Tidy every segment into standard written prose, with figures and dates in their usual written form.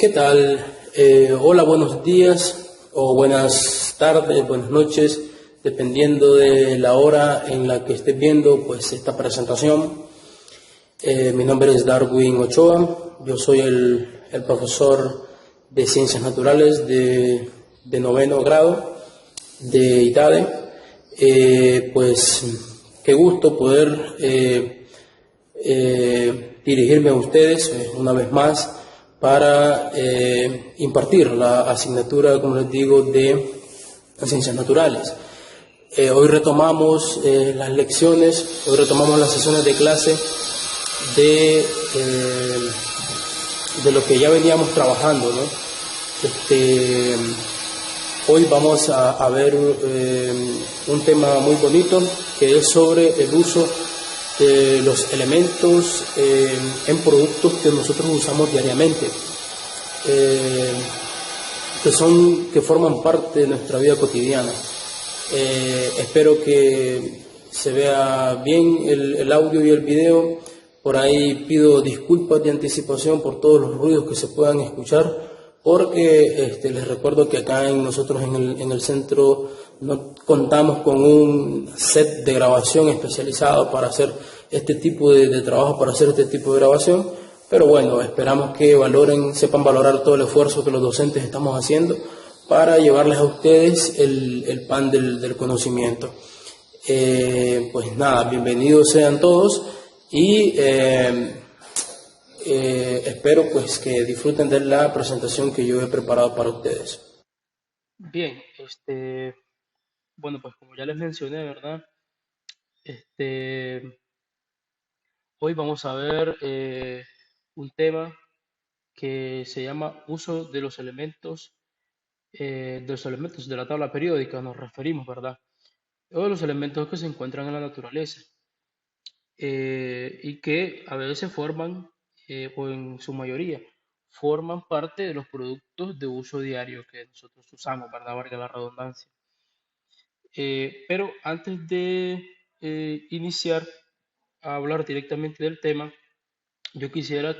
¿Qué tal? Hola, buenos días o buenas tardes, buenas noches, dependiendo de la hora en la que estés viendo pues esta presentación. Mi nombre es Darwin Ochoa, yo soy el profesor de Ciencias Naturales de noveno grado de ITADE. Pues qué gusto poder dirigirme a ustedes una vez más para impartir la asignatura, como les digo, de Ciencias Naturales. Hoy retomamos las lecciones, hoy retomamos las sesiones de clase de, de lo que ya veníamos trabajando, ¿no? Hoy vamos a ver un tema muy bonito que es sobre el uso de los elementos en productos que nosotros usamos diariamente, eh, que forman parte de nuestra vida cotidiana. Espero que se vea bien el audio y el video. Por ahí pido disculpas de anticipación por todos los ruidos que se puedan escuchar, porque les recuerdo que acá nosotros en el centro no contamos con un set de grabación especializado para hacer este tipo de trabajo, para hacer este tipo de grabación. Pero bueno, esperamos que sepan valorar todo el esfuerzo que los docentes estamos haciendo para llevarles a ustedes el pan del conocimiento. Pues nada, bienvenidos sean todos y espero pues que disfruten de la presentación que yo he preparado para ustedes. Bien, bueno, pues como ya les mencioné, ¿verdad? Este, Hoy vamos a ver un tema que se llama uso de los elementos de la tabla periódica, nos referimos, ¿verdad? O de los elementos que se encuentran en la naturaleza y que a veces forman, o en su mayoría, forman parte de los productos de uso diario que nosotros usamos, ¿verdad? Valga la redundancia. Pero antes de iniciar a hablar directamente del tema, yo quisiera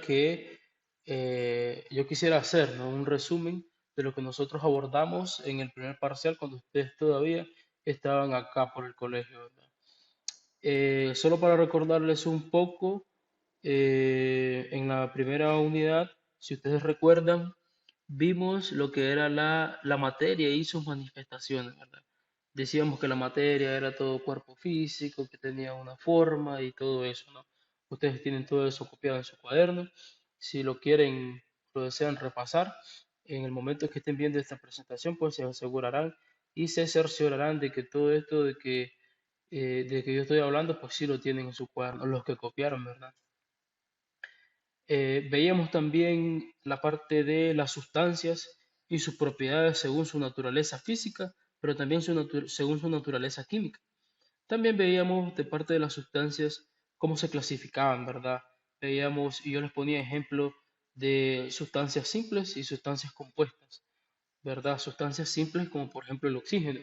hacer, ¿no?, un resumen de lo que nosotros abordamos en el primer parcial cuando ustedes todavía estaban acá por el colegio, ¿verdad? Solo para recordarles un poco, en la primera unidad, si ustedes recuerdan, vimos lo que era la materia y sus manifestaciones, ¿verdad? Decíamos que la materia era todo cuerpo físico, que tenía una forma y todo eso, ¿no? Ustedes tienen todo eso copiado en su cuaderno. Si lo quieren, lo desean repasar, en el momento que estén viendo esta presentación, pues se asegurarán y se cerciorarán de que todo esto de que yo estoy hablando, pues sí lo tienen en su cuaderno, los que copiaron, ¿verdad? Veíamos también la parte de las sustancias y sus propiedades según su naturaleza física, pero también según su naturaleza química. También veíamos de parte de las sustancias cómo se clasificaban, ¿verdad? Veíamos, y yo les ponía ejemplo de sustancias simples y sustancias compuestas, ¿verdad? Sustancias simples como por ejemplo el oxígeno,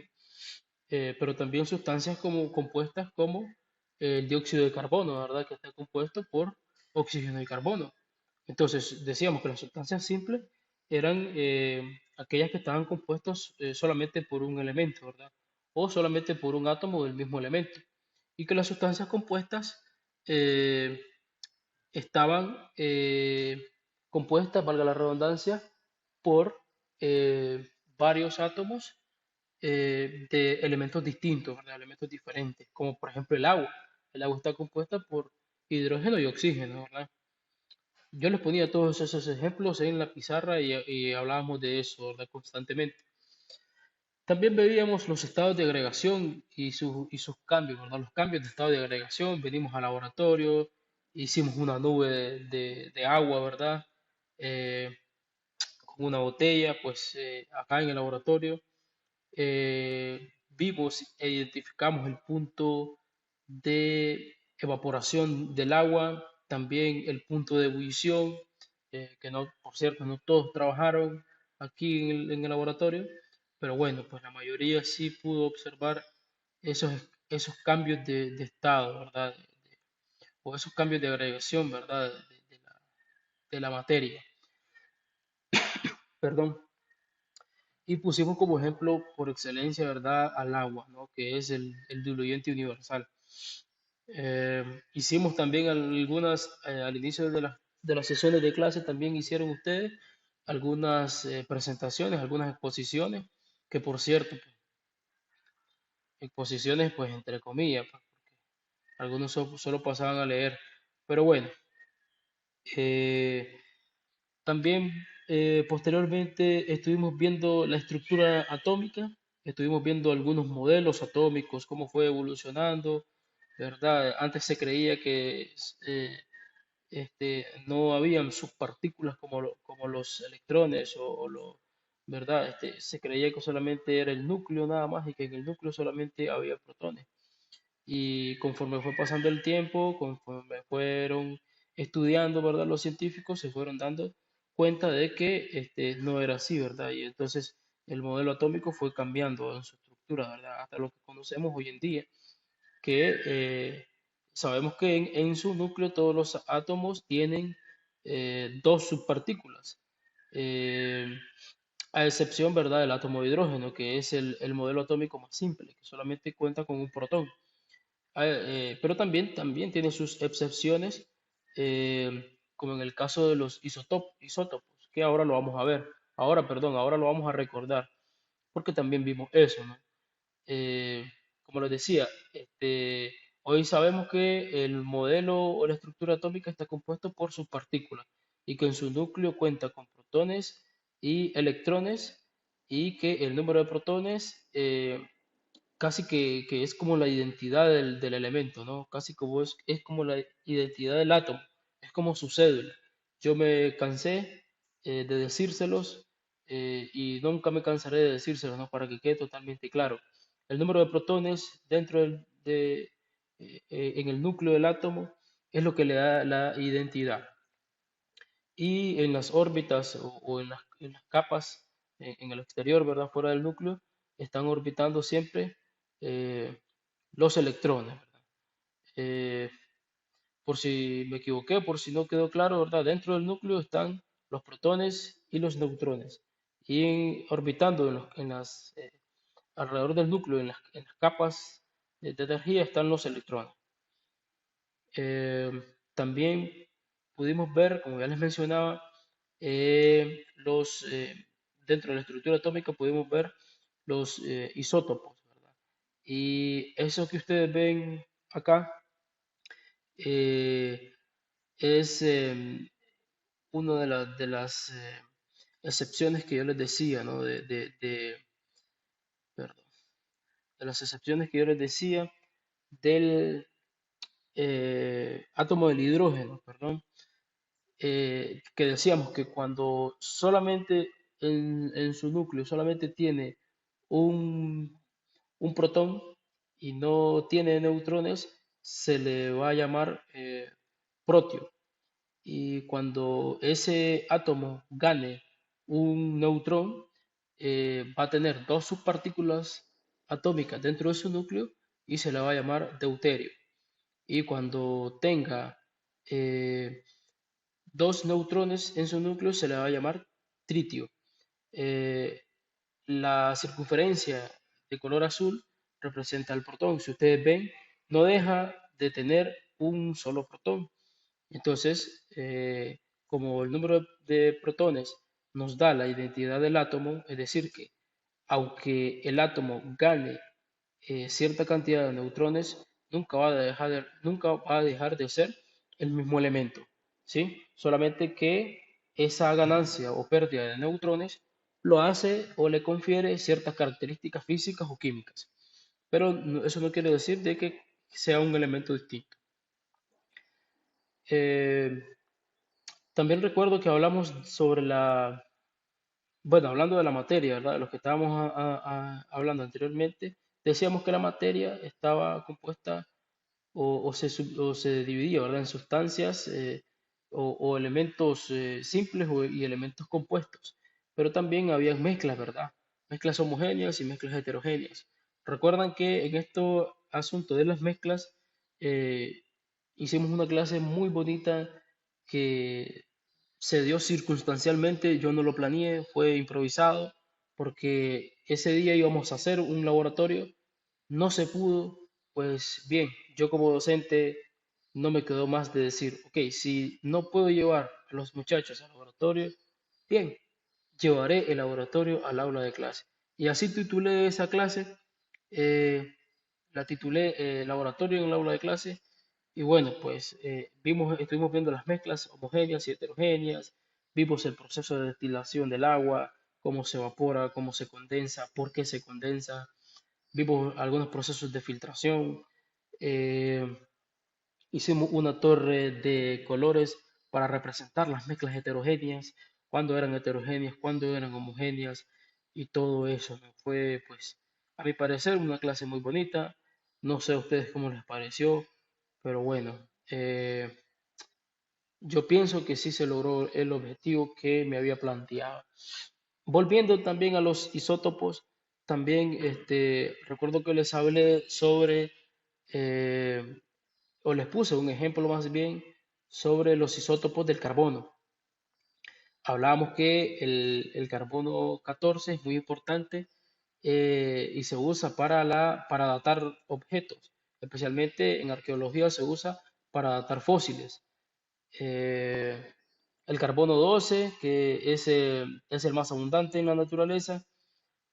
pero también sustancias como compuestas como el dióxido de carbono, ¿verdad? Que está compuesto por oxígeno y carbono. Entonces, decíamos que las sustancias simples eran aquellas que estaban compuestos solamente por un elemento, ¿verdad? O solamente por un átomo del mismo elemento. Y que las sustancias compuestas eh, estaban compuestas, valga la redundancia, por varios átomos de elementos distintos, ¿verdad? Elementos diferentes, como por ejemplo el agua. El agua está compuesta por hidrógeno y oxígeno, ¿verdad? Yo les ponía todos esos ejemplos en la pizarra y hablábamos de eso, ¿verdad? Constantemente. También veíamos los estados de agregación y sus cambios, ¿verdad? Los cambios de estado de agregación. Venimos al laboratorio, hicimos una nube de agua, ¿verdad? Eh, con una botella, pues acá en el laboratorio vimos e identificamos el punto de evaporación del agua, también el punto de ebullición, que no, por cierto, no todos trabajaron aquí en el laboratorio, pero bueno, pues la mayoría sí pudo observar esos, esos cambios de estado, ¿verdad? O esos cambios de agregación, ¿verdad? De la materia. perdón, y pusimos como ejemplo por excelencia, ¿verdad?, al agua, ¿no?, que es el diluyente universal. Hicimos también algunas, al inicio de las sesiones de clase, también hicieron ustedes algunas presentaciones, algunas exposiciones, que por cierto, pues, exposiciones, pues entre comillas, pues, algunos solo pasaban a leer. Pero bueno, eh, también posteriormente estuvimos viendo la estructura atómica, estuvimos viendo algunos modelos atómicos, cómo fue evolucionando, ¿verdad? Antes se creía que no habían subpartículas como los electrones ¿verdad? Se creía que solamente era el núcleo nada más y que en el núcleo solamente había protones. Y conforme fue pasando el tiempo, conforme fueron estudiando, ¿verdad? Los científicos se fueron dando cuenta de que no era así, ¿verdad? Y entonces el modelo atómico fue cambiando en su estructura, ¿verdad? Hasta lo que conocemos hoy en día, que sabemos que en su núcleo todos los átomos tienen dos subpartículas, eh, a excepción, ¿verdad?, del átomo de hidrógeno, que es el modelo atómico más simple, que solamente cuenta con un protón. Pero también tiene sus excepciones, como en el caso de los isótopos, que ahora lo vamos a ver. Ahora lo vamos a recordar, porque también vimos eso, ¿no? Eh, Como les decía, hoy sabemos que el modelo o la estructura atómica está compuesto por sus partículas y que en su núcleo cuenta con protones y electrones, y que el número de protones casi que es como la identidad del elemento, ¿no? Casi como es como la identidad del átomo, es como su cédula. Yo me cansé de decírselos, y nunca me cansaré de decírselos, ¿no? Para que quede totalmente claro. El número de protones en el núcleo del átomo es lo que le da la identidad. Y en las órbitas o en las capas, en el exterior, ¿verdad? Fuera del núcleo, están orbitando siempre eh, los electrones, ¿verdad? Eh, por si me equivoqué, por si no quedó claro, ¿verdad? Dentro del núcleo están los protones y los neutrones. Y orbitando alrededor del núcleo, en las capas de energía, están los electrones. Eh, También pudimos ver, como ya les mencionaba, dentro de la estructura atómica pudimos ver los isótopos, ¿verdad? Y eso que ustedes ven acá eh, es una de las excepciones que yo les decía, ¿no? Perdón, de las excepciones que yo les decía del átomo del hidrógeno, perdón, que decíamos que cuando solamente en su núcleo solamente tiene un, un protón y no tiene neutrones, se le va a llamar protio. Y cuando ese átomo gane un neutrón, va a tener dos subpartículas atómicas dentro de su núcleo y se le va a llamar deuterio. Y cuando tenga eh, dos neutrones en su núcleo, se le va a llamar tritio. Eh, la circunferencia de color azul representa el protón. Si ustedes ven, no deja de tener un solo protón. Entonces, como el número de protones nos da la identidad del átomo, es decir, que aunque el átomo gane cierta cantidad de neutrones, nunca va a dejar de ser el mismo elemento, ¿sí? Solamente que esa ganancia o pérdida de neutrones lo hace o le confiere ciertas características físicas o químicas. Pero eso no quiere decir de que sea un elemento distinto. Eh, También recuerdo que hablamos sobre bueno, hablando de la materia, ¿verdad? De lo que estábamos hablando anteriormente, decíamos que la materia estaba compuesta o se dividía, ¿verdad?, en sustancias, o elementos simples y elementos compuestos. Pero también había mezclas, ¿verdad? Mezclas homogéneas y mezclas heterogéneas. Recuerdan que en este asunto de las mezclas hicimos una clase muy bonita que se dio circunstancialmente, yo no lo planeé, fue improvisado, porque ese día íbamos a hacer un laboratorio, no se pudo, pues bien, yo como docente no me quedó más de decir, ok, si no puedo llevar a los muchachos al laboratorio, bien, llevaré el laboratorio al aula de clase. Y así titulé esa clase, eh, la titulé Laboratorio en el aula de clase. Y bueno, pues estuvimos viendo las mezclas homogéneas y heterogéneas, vimos el proceso de destilación del agua, cómo se evapora, cómo se condensa, por qué se condensa, vimos algunos procesos de filtración, eh, hicimos una torre de colores para representar las mezclas heterogéneas, cuándo eran heterogéneas, cuándo eran homogéneas y todo eso, ¿no? Fue, pues, a mi parecer, una clase muy bonita. No sé a ustedes cómo les pareció, pero bueno, yo pienso que sí se logró el objetivo que me había planteado. Volviendo también a los isótopos, también recuerdo que les hablé sobre eh, o les puse un ejemplo más bien sobre los isótopos del carbono. Hablábamos que el carbono 14 es muy importante y se usa para datar objetos, especialmente en arqueología se usa para datar fósiles. Eh, el carbono 12, que es el más abundante en la naturaleza,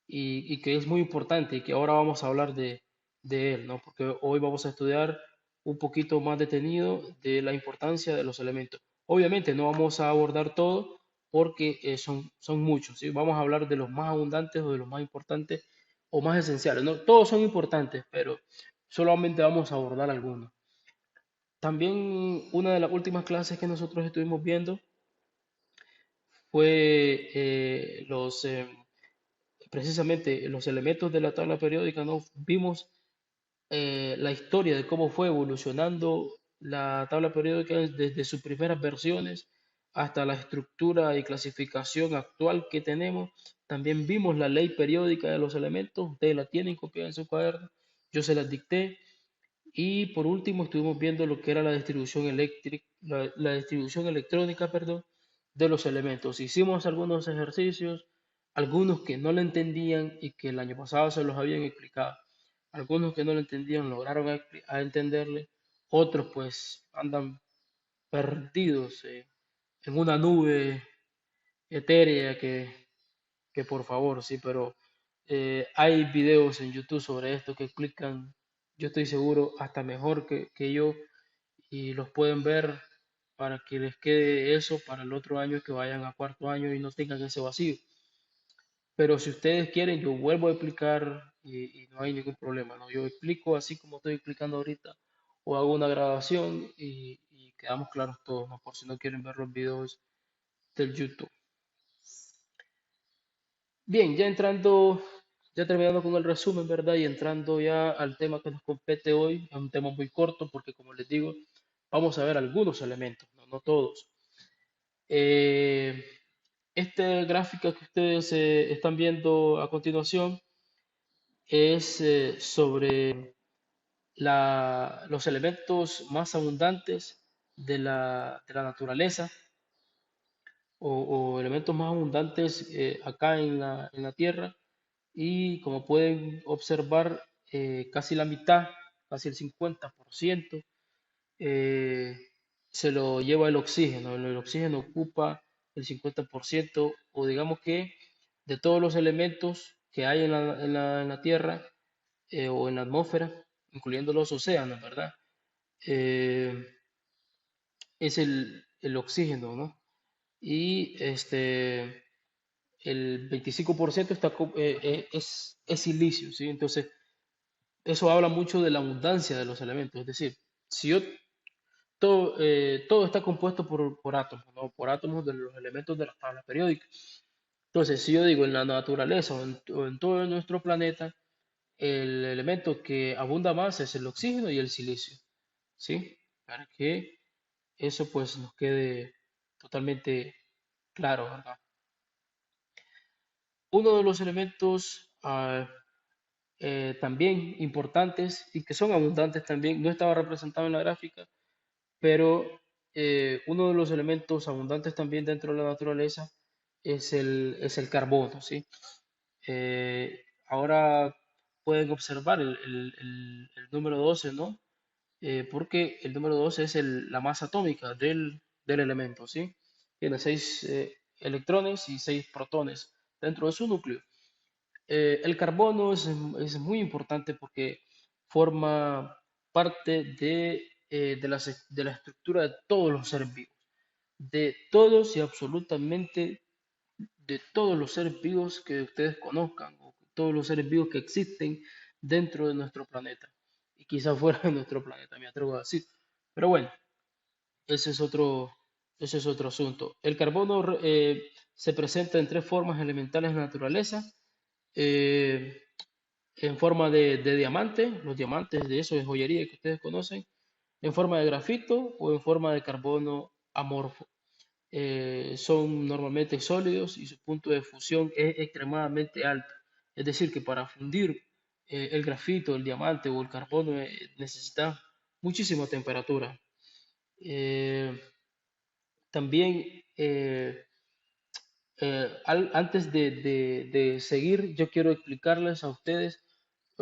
y que es muy importante y que ahora vamos a hablar de él, ¿no? Porque hoy vamos a estudiar un poquito más detenido de la importancia de los elementos. Obviamente no vamos a abordar todo porque son muchos, ¿sí? Vamos a hablar de los más abundantes o de los más importantes o más esenciales, ¿no? Todos son importantes, pero solamente vamos a abordar algunos. También una de las últimas clases que nosotros estuvimos viendo fue precisamente los elementos de la tabla periódica, ¿no? Vimos la historia de cómo fue evolucionando la tabla periódica desde sus primeras versiones hasta la estructura y clasificación actual que tenemos. También vimos la ley periódica de los elementos, ustedes la tienen copiada en su cuaderno, yo se las dicté. Y por último estuvimos viendo lo que era la distribución eléctrica, la distribución electrónica, perdón, de los elementos. Hicimos algunos ejercicios, algunos que no lo entendían y que el año pasado se los habían explicado. Algunos que no lo entendían lograron a entenderle, otros pues andan perdidos en una nube etérea que por favor, sí, pero hay videos en YouTube sobre esto que explican, yo estoy seguro, hasta mejor que yo, y los pueden ver para que les quede eso para el otro año que vayan a cuarto año y no tengan ese vacío. Pero si ustedes quieren, yo vuelvo a explicar y no hay ningún problema, ¿no? Yo explico así como estoy explicando ahorita, o hago una grabación y quedamos claros todos, ¿no? Por si no quieren ver los videos del YouTube. Bien, ya terminando con el resumen, ¿verdad? Y entrando ya al tema que nos compete hoy, es un tema muy corto porque, como les digo, vamos a ver algunos elementos, no todos. Eh, esta gráfica que ustedes están viendo a continuación es sobre los elementos más abundantes de la naturaleza o elementos más abundantes acá en la Tierra. Y como pueden observar, casi la mitad, casi el 50%, eh, se lo lleva el oxígeno. El oxígeno ocupa el 50%, o digamos que de todos los elementos que hay en la Tierra o en la atmósfera, incluyendo los océanos, ¿verdad? Eh, es el oxígeno, ¿no? Y el 25% es silicio, ¿sí? Entonces, eso habla mucho de la abundancia de los elementos. Es decir, si yo, todo está compuesto por átomos, ¿no? Por átomos de los elementos de la tabla periódica. Entonces, si yo digo en la naturaleza o en todo nuestro planeta, el elemento que abunda más es el oxígeno y el silicio, ¿sí? Para que eso pues nos quede totalmente claro, ¿verdad? Uno de los elementos también importantes y que son abundantes también, no estaba representado en la gráfica, pero uno de los elementos abundantes también dentro de la naturaleza es el carbono, ¿sí? Ahora pueden observar el número 12, ¿no? Porque el número 12 es la masa atómica del elemento, ¿sí? Tiene 6 electrones y 6 protones dentro de su núcleo. El carbono es muy importante porque forma parte de la estructura de todos los seres vivos, de todos y absolutamente de todos los seres vivos que ustedes conozcan, o todos los seres vivos que existen dentro de nuestro planeta, y quizás fuera de nuestro planeta, me atrevo a decir. Pero bueno, ese es otro, ese es otro asunto. El carbono se presenta en tres formas elementales en la naturaleza. eh, en forma de diamante, los diamantes de eso de joyería que ustedes conocen, en forma de grafito o en forma de carbono amorfo. Son normalmente sólidos y su punto de fusión es extremadamente alto. Es decir, que para fundir el grafito, el diamante o el carbono necesita muchísima temperatura. Eh, también antes de seguir, yo quiero explicarles a ustedes,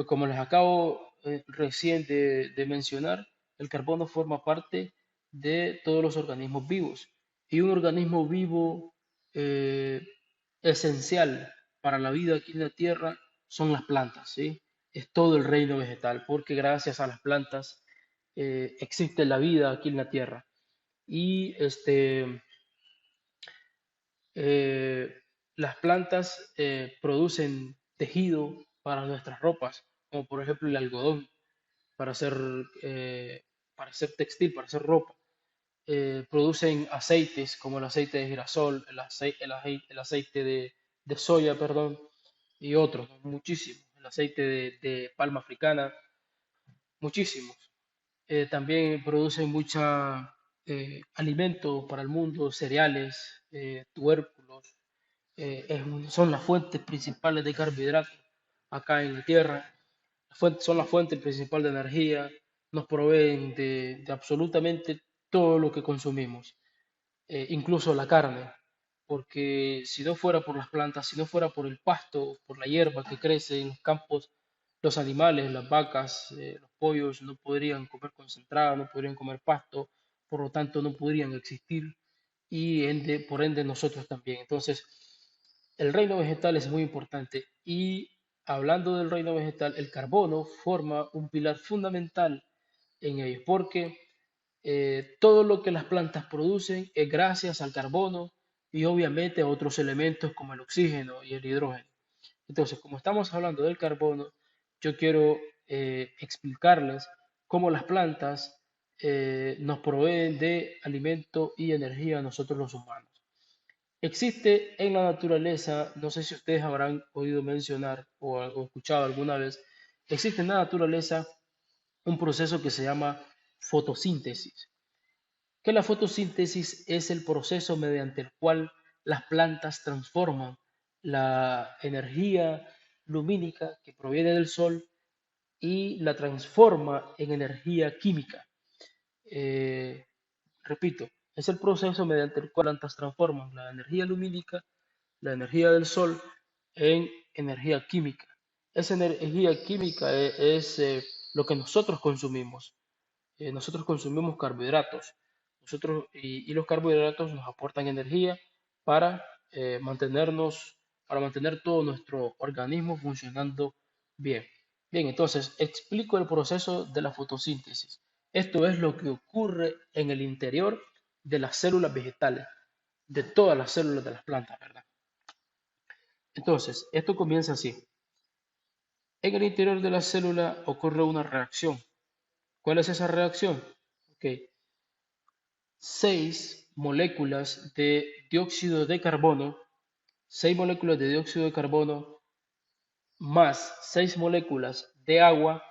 como les acabo recién de mencionar, el carbono forma parte de todos los organismos vivos. Y un organismo vivo eh, esencial para la vida aquí en la Tierra son las plantas, ¿sí? Es todo el reino vegetal, porque gracias a las plantas existe la vida aquí en la Tierra. Y eh, las plantas producen tejido para nuestras ropas, como por ejemplo el algodón, para hacer, eh, para hacer textil, para hacer ropa. Producen aceites como el aceite de girasol, el aceite de soya, perdón, y otros, ¿no? Muchísimos. El aceite de palma africana, muchísimos. También producen mucha alimento para el mundo, cereales, tubérculos, son las fuentes principales de carbohidratos acá en la Tierra, son la fuente principal de energía, nos proveen de absolutamente todo lo que consumimos, incluso la carne, porque si no fuera por las plantas, si no fuera por el pasto, por la hierba que crece en los campos, los animales, las vacas, los pollos no podrían comer concentrado, no podrían comer pasto, por lo tanto no podrían existir y por ende nosotros también. Entonces, el reino vegetal es muy importante y hablando del reino vegetal, el carbono forma un pilar fundamental en ello, porque todo lo que las plantas producen es gracias al carbono y obviamente a otros elementos como el oxígeno y el hidrógeno. Entonces, como estamos hablando del carbono, yo quiero explicarles cómo las plantas nos proveen de alimento y energía a nosotros los humanos. Existe en la naturaleza, no sé si ustedes habrán oído mencionar o escuchado alguna vez, existe en la naturaleza un proceso que se llama fotosíntesis, que la fotosíntesis es el proceso mediante el cual las plantas transforman la energía lumínica que proviene del sol y la transforma en energía química. Eh, Repito, es el proceso mediante el cual las plantas transforman la energía lumínica, la energía del sol, en energía química. Esa energía química lo que nosotros consumimos. Nosotros consumimos carbohidratos. Y los carbohidratos nos aportan energía para para mantener todo nuestro organismo funcionando bien. Bien, entonces explico el proceso de la fotosíntesis. Esto es lo que ocurre en el interior de las células vegetales, de todas las células de las plantas, ¿verdad? Entonces, esto comienza así. En el interior de la célula ocurre una reacción. ¿Cuál es esa reacción? Ok, 6 moléculas de dióxido de carbono, 6 moléculas de dióxido de carbono más 6 moléculas de agua,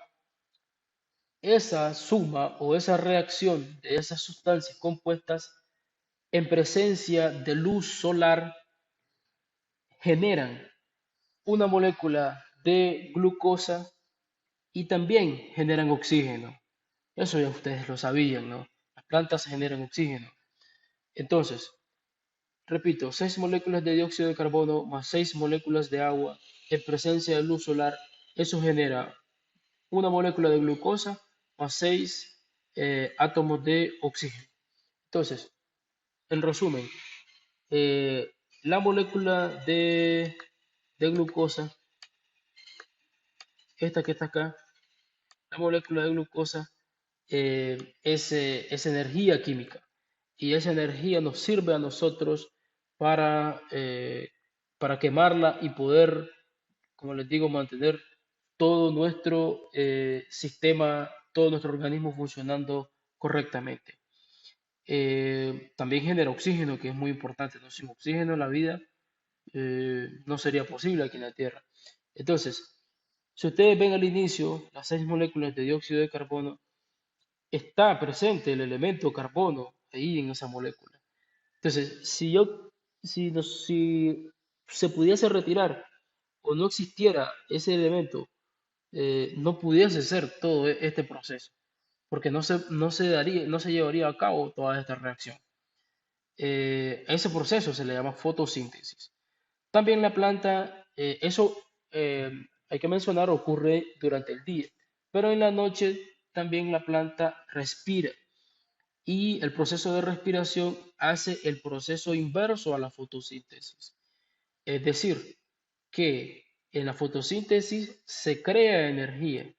esa suma o esa reacción de esas sustancias compuestas en presencia de luz solar generan una molécula de glucosa y también generan oxígeno. Eso ya ustedes lo sabían, ¿no? plantas generan oxígeno. Entonces, repito, 6 moléculas de dióxido de carbono más 6 moléculas de agua en presencia de luz solar, eso genera una molécula de glucosa más 6 átomos de oxígeno. Entonces, en resumen, eh, la molécula de glucosa, esta que está acá, la molécula de glucosa es energía química y esa energía nos sirve a nosotros para quemarla y poder, como les digo, mantener todo nuestro sistema, todo nuestro organismo funcionando correctamente. También genera oxígeno, que es muy importante, ¿no? Sin oxígeno la vida no sería posible aquí en la Tierra. Entonces, si ustedes ven al inicio las 6 moléculas de dióxido de carbono, está presente el elemento carbono ahí en esa molécula. Entonces, si se pudiese retirar o no existiera ese elemento, no pudiese ser todo este proceso, porque no se llevaría a cabo toda esta reacción. A ese proceso se le llama fotosíntesis. También la planta, eso hay que mencionar, ocurre durante el día, pero en la noche también la planta respira y el proceso de respiración hace el proceso inverso a la fotosíntesis. Es decir, que en la fotosíntesis se crea energía,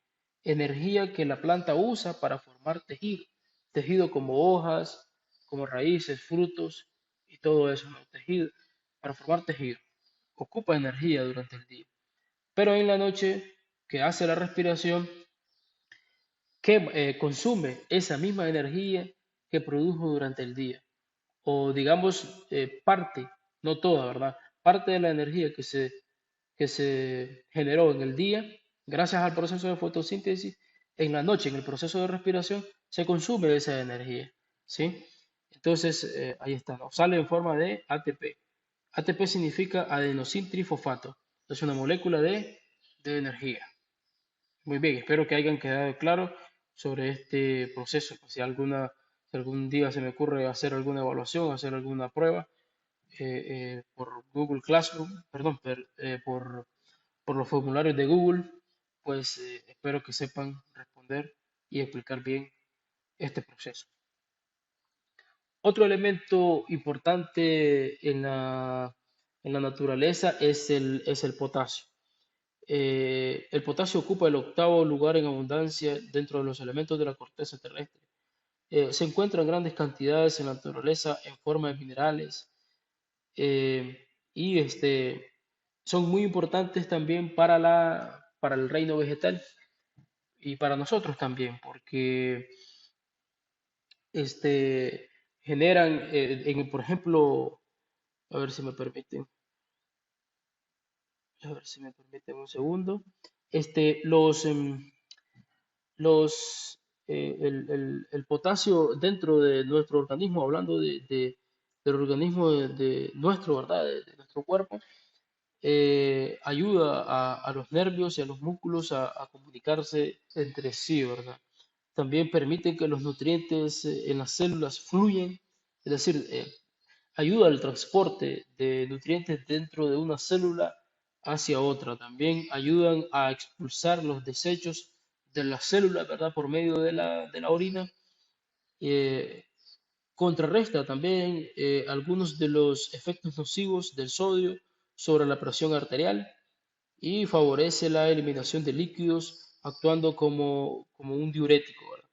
energía que la planta usa para formar tejido, tejido como hojas, como raíces, frutos y todo eso, ¿no? Tejido, para formar tejido. Ocupa energía durante el día. Pero en la noche que hace la respiración, que consume esa misma energía que produjo durante el día. O digamos, parte, no toda, ¿verdad? Parte de la energía que se generó en el día, gracias al proceso de fotosíntesis, en la noche, en el proceso de respiración, se consume esa energía, ¿sí? Entonces, ahí está, ¿no? Sale en forma de ATP. ATP significa adenosintrifosfato. Es una molécula de energía. Muy bien, espero que hayan quedado claros sobre este proceso. Si algún día se me ocurre hacer alguna evaluación, hacer alguna prueba por Google Classroom, perdón, por los formularios de Google, pues espero que sepan responder y explicar bien este proceso. Otro elemento importante en la naturaleza es el potasio. El potasio ocupa el octavo lugar en abundancia dentro de los elementos de la corteza terrestre. Se encuentra en grandes cantidades en la naturaleza en forma de minerales y son muy importantes también para el reino vegetal y para nosotros también, porque este, generan, por ejemplo, a ver si me permiten, un segundo, los, el potasio dentro de nuestro organismo, hablando del organismo de nuestro, ¿verdad? De nuestro cuerpo, ayuda a los nervios y a los músculos a comunicarse entre sí, ¿verdad? También permite que los nutrientes en las células fluyan, es decir, ayuda al transporte de nutrientes dentro de una célula hacia otra. También ayudan a expulsar los desechos de la célula, ¿verdad? Por medio de la orina. Eh, Contrarresta también algunos de los efectos nocivos del sodio sobre la presión arterial y favorece la eliminación de líquidos actuando como un diurético, ¿verdad?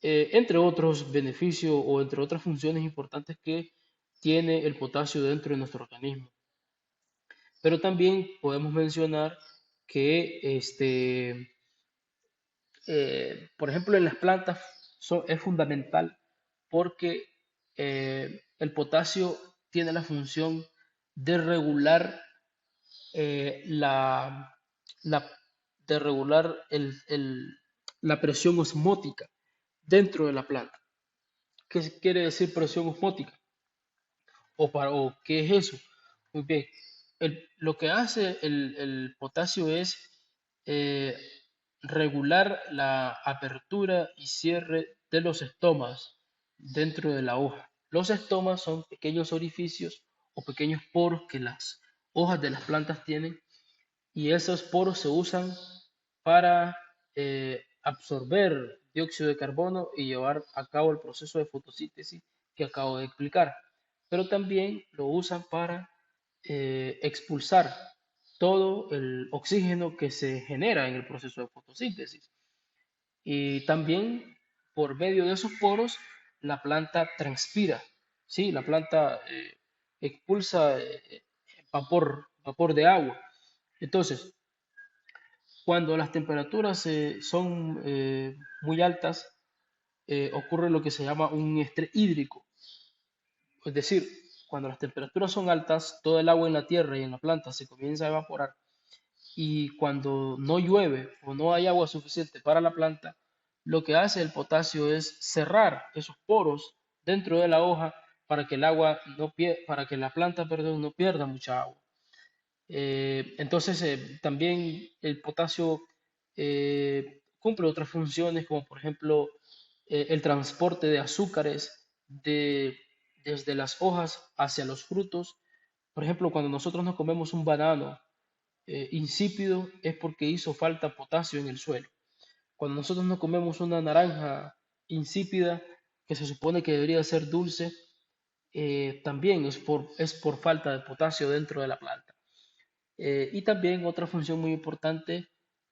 Entre otros beneficios o entre otras funciones importantes que tiene el potasio dentro de nuestro organismo. Pero también podemos mencionar que, por ejemplo, en las plantas es fundamental porque el potasio tiene la función de regular la, la- de regular la presión osmótica dentro de la planta. ¿Qué quiere decir presión osmótica? ¿O qué es eso? Muy bien. Lo que hace el potasio es eh, regular la apertura y cierre de los estomas, dentro de la hoja. Los estomas son pequeños orificios o pequeños poros que las hojas de las plantas tienen, y esos poros se usan para absorber dióxido de carbono y llevar a cabo el proceso de fotosíntesis que acabo de explicar. Pero también lo usan para expulsar todo el oxígeno que se genera en el proceso de fotosíntesis. Y también por medio de esos poros la planta transpira, ¿sí? La planta expulsa vapor de agua. Entonces, cuando las temperaturas son muy altas, ocurre lo que se llama un estrés hídrico. Es decir, cuando las temperaturas son altas, todo el agua en la tierra y en la planta se comienza a evaporar, y cuando no llueve o no hay agua suficiente para la planta, lo que hace el potasio es cerrar esos poros dentro de la hoja para que el agua no para que la planta, perdón, no pierda mucha agua. Entonces, también el potasio cumple otras funciones, como por ejemplo el transporte de azúcares desde las hojas hacia los frutos. Por ejemplo, cuando nosotros nos comemos un banano insípido, es porque hizo falta potasio en el suelo. Cuando nosotros nos comemos una naranja insípida, que se supone que debería ser dulce, también es por falta de potasio dentro de la planta. Y también otra función muy importante,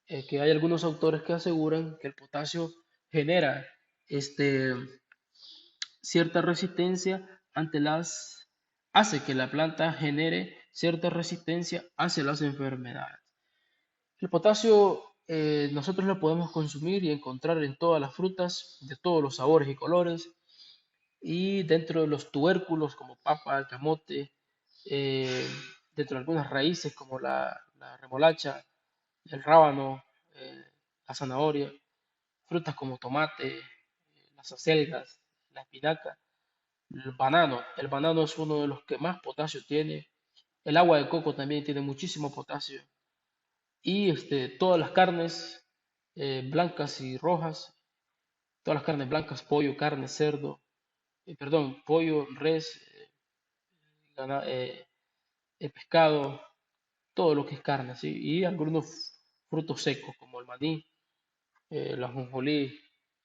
que hay algunos autores que aseguran que el potasio genera este, cierta resistencia ante hace que la planta genere cierta resistencia hacia las enfermedades. El potasio nosotros lo podemos consumir y encontrar en todas las frutas de todos los sabores y colores, y dentro de los tubérculos como papa, camote, eh, dentro de algunas raíces como la remolacha, el rábano, eh, la zanahoria, frutas como tomate, las acelgas, la espinaca, el banano. El banano es uno de los que más potasio tiene. El agua de coco también tiene muchísimo potasio. Y todas las carnes blancas y rojas, todas las carnes blancas, pollo, carne, cerdo, perdón, pollo, res, gana- eh, pescado, todo lo que es carne, ¿sí? Y algunos frutos secos como el maní, la ajonjolí,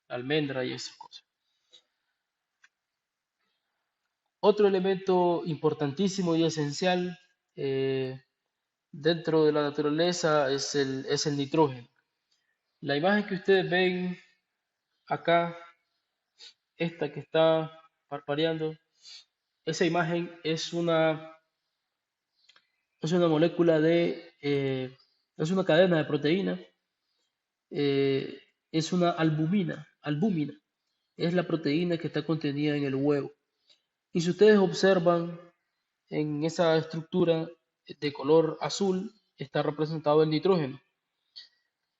la almendra y esas cosas. Otro elemento importantísimo y esencial eh, dentro de la naturaleza es el nitrógeno. La imagen que ustedes ven acá, esta que está parpadeando, esa imagen es una molécula es una cadena de proteína, es una albúmina, es la proteína que está contenida en el huevo. Y si ustedes observan en esa estructura de color azul, está representado el nitrógeno.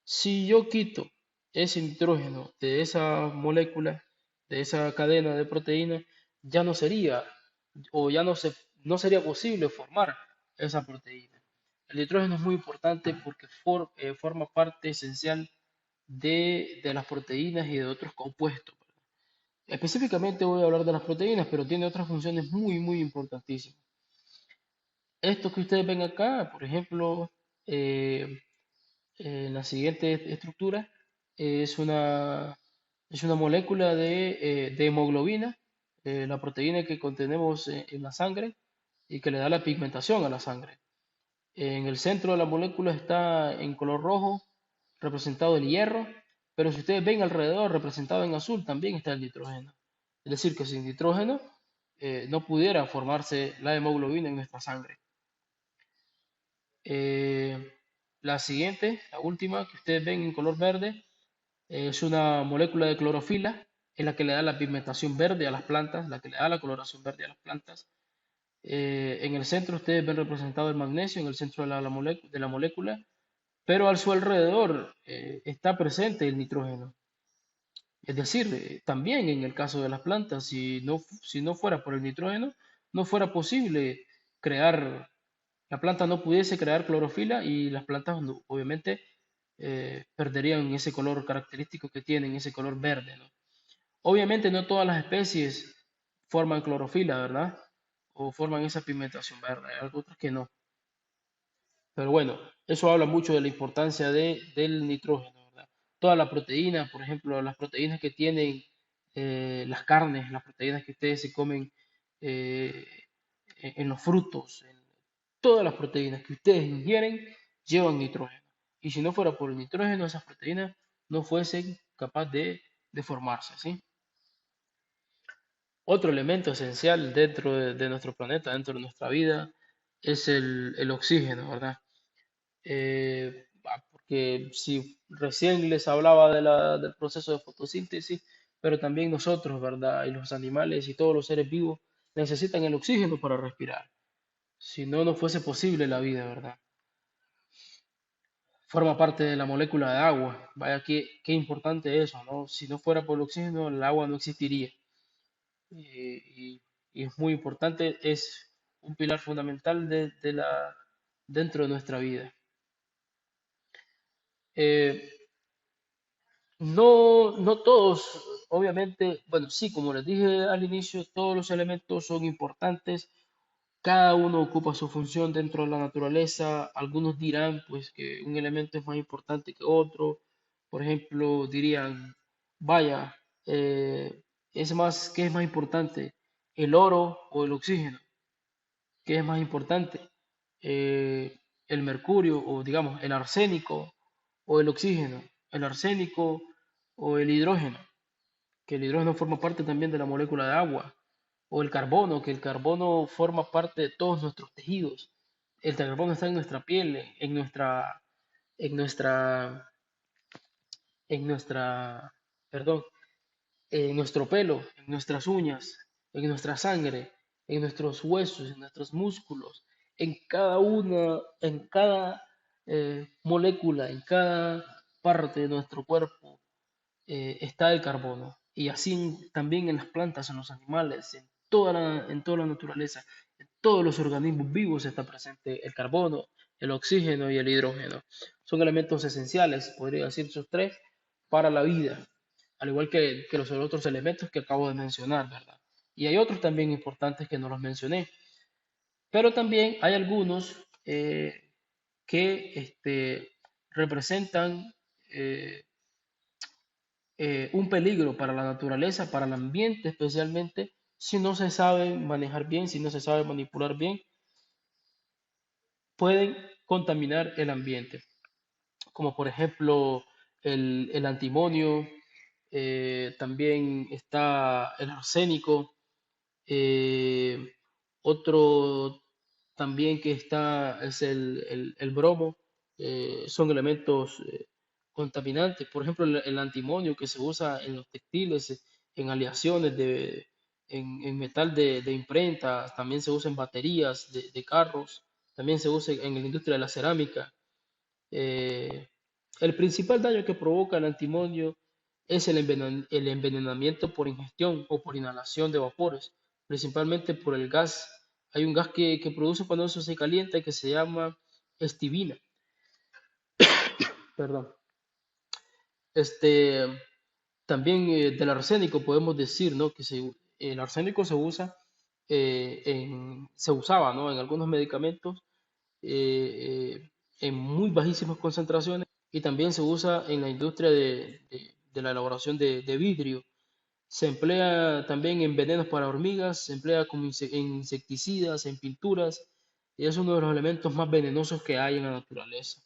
Si yo quito ese nitrógeno de esa molécula, de esa cadena de proteína, ya no sería, o ya no sería posible formar esa proteína. El nitrógeno es muy importante porque forma parte esencial de las proteínas y de otros compuestos. Específicamente voy a hablar de las proteínas, pero tiene otras funciones muy, muy importantísimas. Esto que ustedes ven acá, por ejemplo, eh, la siguiente estructura es una, es una molécula de hemoglobina, la proteína que contenemos en la sangre y que le da la pigmentación a la sangre. En el centro de la molécula está en color rojo representado el hierro, pero si ustedes ven alrededor representado en azul también está el nitrógeno. Es decir, que sin nitrógeno no pudiera formarse la hemoglobina en nuestra sangre. Eh, la siguiente, la última que ustedes ven en color verde, es una molécula de clorofila, es la que le da la pigmentación verde a las plantas, la que le da la coloración verde a las plantas. En el centro ustedes ven representado el magnesio, en el centro de la molécula, pero a su alrededor está presente el nitrógeno. Es decir, también en el caso de las plantas, si no fuera por el nitrógeno, no fuera posible crear, la planta no pudiese crear clorofila, y las plantas obviamente perderían ese color característico que tienen, ese color verde, ¿no? Obviamente no todas las especies forman clorofila, ¿verdad? O forman esa pigmentación verde, hay otras que no. Pero bueno, eso habla mucho de la importancia del nitrógeno, ¿verdad? Todas las proteínas, por ejemplo, las proteínas que tienen las carnes, las proteínas que ustedes se comen eh, en los frutos, todas las proteínas que ustedes ingieren llevan nitrógeno. Y si no fuera por el nitrógeno, esas proteínas no fuesen capaces de formarse, ¿sí? Otro elemento esencial dentro de nuestro planeta, dentro de nuestra vida, es el oxígeno, ¿verdad? Porque si recién les hablaba del proceso de fotosíntesis, pero también nosotros, ¿verdad? Y los animales y todos los seres vivos necesitan el oxígeno para respirar. Si no, no fuese posible la vida, ¿verdad? Forma parte de la molécula de agua. Vaya, qué importante eso, ¿no? Si no fuera por el oxígeno, el agua no existiría. Y es muy importante, es un pilar fundamental dentro de nuestra vida. Eh, no todos, obviamente, bueno, sí, como les dije al inicio, todos los elementos son importantes, cada uno ocupa su función dentro de la naturaleza. Algunos dirán, pues, que un elemento es más importante que otro. Por ejemplo, dirían, vaya, ¿qué es más importante? ¿El oro o el oxígeno? ¿Qué es más importante? ¿El mercurio o, digamos, el arsénico o el oxígeno? ¿El arsénico o el hidrógeno? Que el hidrógeno forma parte también de la molécula de agua, o el carbono, que el carbono forma parte de todos nuestros tejidos. El carbono está en nuestra piel, en nuestra, perdón, en nuestro pelo, en nuestras uñas, en nuestra sangre, en nuestros huesos, en nuestros músculos, en cada molécula, en cada parte de nuestro cuerpo está el carbono. Y así también en las plantas, en los animales, en toda la naturaleza, en todos los organismos vivos está presente el carbono, el oxígeno y el hidrógeno. Son elementos esenciales, podría decir esos tres, para la vida, al igual que los otros elementos que acabo de mencionar, ¿verdad? Y hay otros también importantes que no los mencioné, pero también hay algunos que representan eh, un peligro para la naturaleza, para el ambiente especialmente, si no se sabe manejar bien, si no se sabe manipular bien, pueden contaminar el ambiente, como por ejemplo el antimonio, también está el arsénico, eh, otro también que está es el bromo, son elementos contaminantes. Por ejemplo, el antimonio que se usa en los textiles, en aleaciones en metal de imprenta, también se usa en baterías de carros, también se usa en la industria de la cerámica. Eh, el principal daño que provoca el antimonio es el envenenamiento por ingestión o por inhalación de vapores, principalmente por el gas. Hay un gas que produce cuando eso se calienta que se llama estivina. Perdón. Este, también del arsénico podemos decir, ¿no? El arsénico se usa, se usaba, ¿no? En algunos medicamentos en muy bajísimas concentraciones y también se usa en la industria de la elaboración de vidrio. Se emplea también en venenos para hormigas, se emplea como en insecticidas, en pinturas, y es uno de los elementos más venenosos que hay en la naturaleza,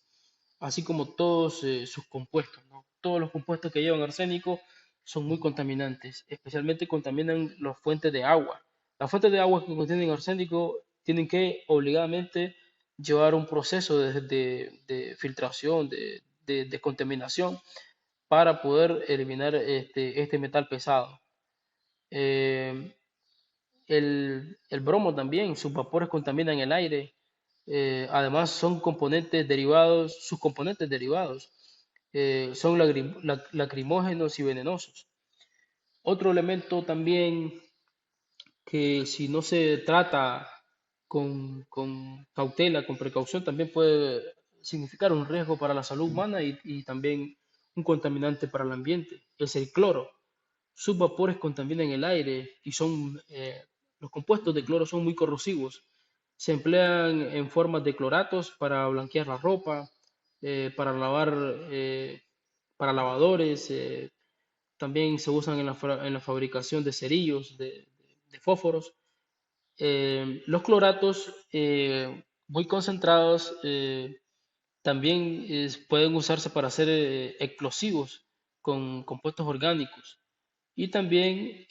así como todos sus compuestos, ¿no? Todos los compuestos que llevan arsénico son muy contaminantes, especialmente contaminan las fuentes de agua. Las fuentes de agua que contienen arsénico tienen que obligadamente llevar un proceso de filtración, de contaminación para poder eliminar este metal pesado. Eh, el bromo también, sus vapores contaminan el aire. Además, sus componentes derivados son lacrimógenos y venenosos. Otro elemento también que si no se trata con cautela, con precaución, también puede significar un riesgo para la salud humana y también un contaminante para el ambiente, es el cloro. sus vapores contaminan el aire y los compuestos de cloro son muy corrosivos. Se emplean en formas de cloratos para blanquear la ropa, para lavar, para lavadores, también se usan en la fabricación de cerillos, de fósforos. Los cloratos muy concentrados también pueden usarse para hacer explosivos con compuestos orgánicos y también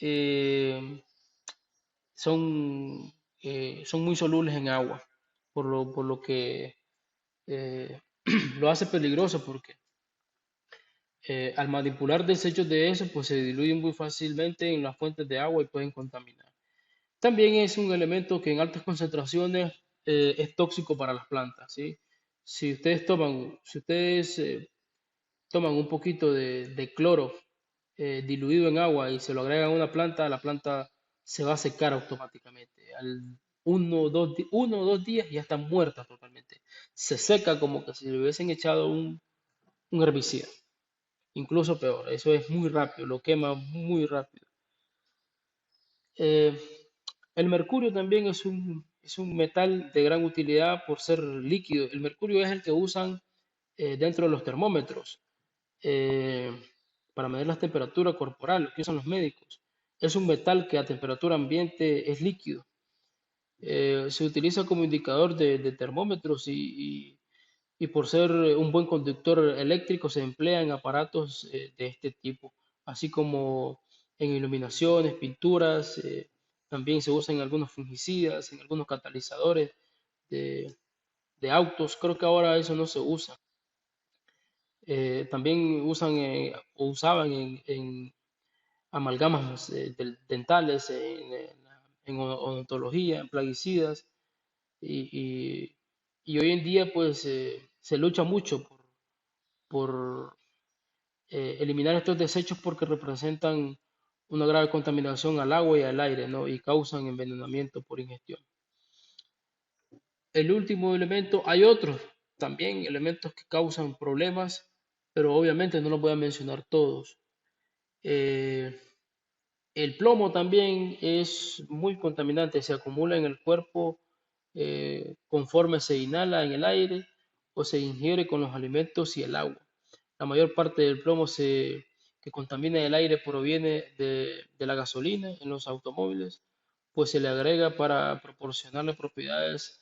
son, son muy solubles en agua, por lo que eh, lo hace peligroso porque al manipular desechos de eso, pues se diluyen muy fácilmente en las fuentes de agua y pueden contaminar. También es un elemento que en altas concentraciones es tóxico para las plantas, ¿sí? Si ustedes toman un poquito de cloro diluido en agua y se lo agregan a una planta, la planta se va a secar automáticamente. Al uno o dos días ya está muerta totalmente. Se seca como que si le hubiesen echado un herbicida. Incluso peor, eso es muy rápido, lo quema muy rápido. Eh, el mercurio también es un metal de gran utilidad por ser líquido. El mercurio es el que usan dentro de los termómetros eh, para medir la temperatura corporal, que usan los médicos. Es un metal que a temperatura ambiente es líquido. Se utiliza como indicador de termómetros y por ser un buen conductor eléctrico se emplea en aparatos de este tipo, así como en iluminaciones, pinturas, también se usa en algunos fungicidas, en algunos catalizadores de, de autos. Creo que ahora eso no se usa. También usan o usaban en amalgamas dentales, en odontología, en plaguicidas, y, y- y hoy en día pues se lucha mucho por eliminar estos desechos porque representan una grave contaminación al agua y al aire, ¿no? Y causan envenenamiento por ingestión. El último elemento, hay otros también elementos que causan problemas, pero obviamente no los voy a mencionar todos. Eh, el plomo también es muy contaminante, se acumula en el cuerpo conforme se inhala en el aire o se ingiere con los alimentos y el agua. La mayor parte del que contamina el aire proviene de la gasolina en los automóviles, pues se le agrega para proporcionarle propiedades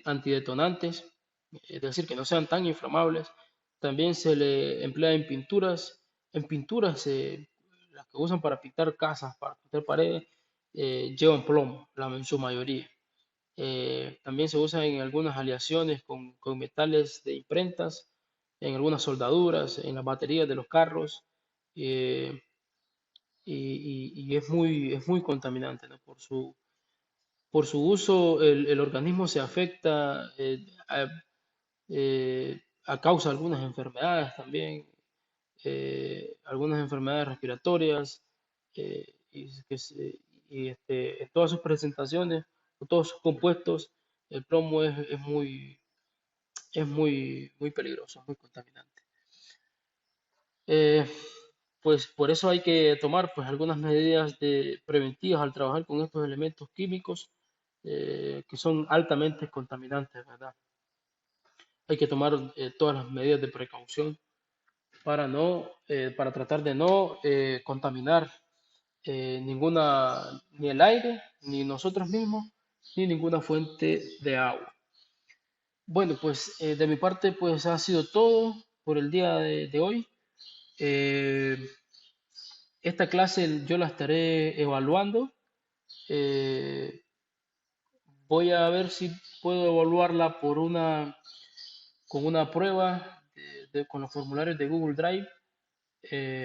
antidetonantes, es decir, que no sean tan inflamables. También se le emplea en pinturas las que usan para pintar casas, para pintar paredes, llevan plomo, en su mayoría. También se usa en algunas aleaciones con metales de imprentas, en algunas soldaduras, en las baterías de los carros, eh, y es muy contaminante, ¿no? Por su uso, el organismo se afecta a causa de algunas enfermedades también, algunas enfermedades respiratorias, y, en todas sus presentaciones, o todos sus compuestos, el plomo muy peligroso, muy contaminante. Eh, pues por eso hay que tomar pues algunas medidas preventivas al trabajar con estos elementos químicos que son altamente contaminantes, ¿verdad? Hay que tomar todas las medidas de precaución para tratar de no contaminar ni el aire, ni nosotros mismos, ni ninguna fuente de agua. Bueno, pues de mi parte pues ha sido todo por el día de hoy. Eh, esta clase yo la estaré evaluando. Eh, voy a ver si puedo evaluarla con una prueba con los formularios de Google Drive.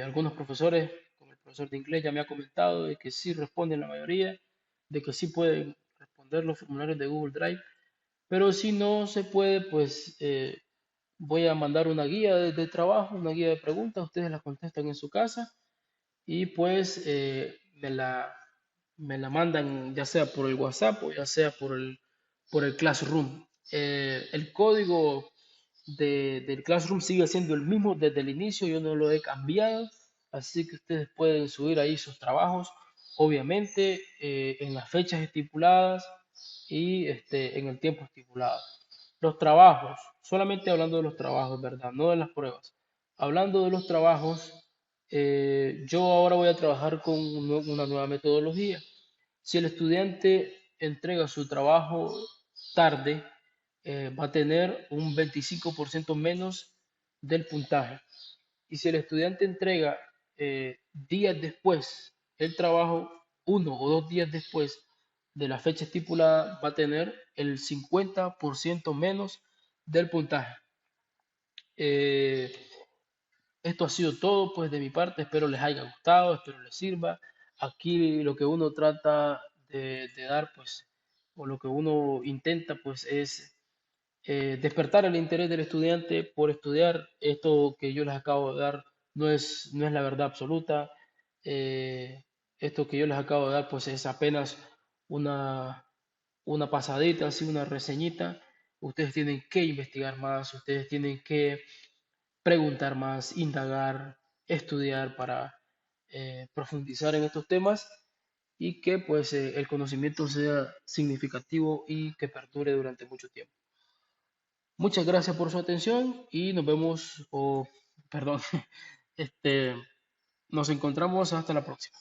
Algunos profesores, como el profesor de inglés, ya me ha comentado de que sí responden la mayoría, de que sí pueden responder los formularios de Google Drive, pero si no se puede, pues voy a mandar una guía de trabajo, una guía de preguntas, ustedes la contestan en su casa y pues me la mandan ya sea por el WhatsApp o ya sea por el Classroom. El código del Classroom sigue siendo el mismo desde el inicio, yo no lo he cambiado. así que ustedes pueden subir ahí sus trabajos, obviamente en las fechas estipuladas y en el tiempo estipulado. Los trabajos, solamente hablando de los trabajos, ¿verdad? No de las pruebas. Hablando de los trabajos, yo ahora voy a trabajar con una nueva metodología. Si el estudiante entrega su trabajo tarde, va a tener un 25% menos del puntaje. Y si el estudiante entrega días después el trabajo, 1 o 2 días después de la fecha estipulada, va a tener el 50% menos del puntaje. Eh, Esto ha sido todo pues de mi parte, espero les haya gustado, espero les sirva. Aquí lo que uno trata de dar pues, o lo que uno intenta pues es despertar el interés del estudiante por estudiar. Esto que yo les acabo de dar no es la verdad absoluta. Eh, Esto que yo les acabo de dar pues es apenas una, una pasadita, así una reseñita. Ustedes tienen que investigar más, ustedes tienen que preguntar más, indagar, estudiar para profundizar en estos temas y que pues el conocimiento sea significativo y que perdure durante mucho tiempo. Muchas gracias por su atención y nos vemos, o perdón, este, nos encontramos hasta la próxima.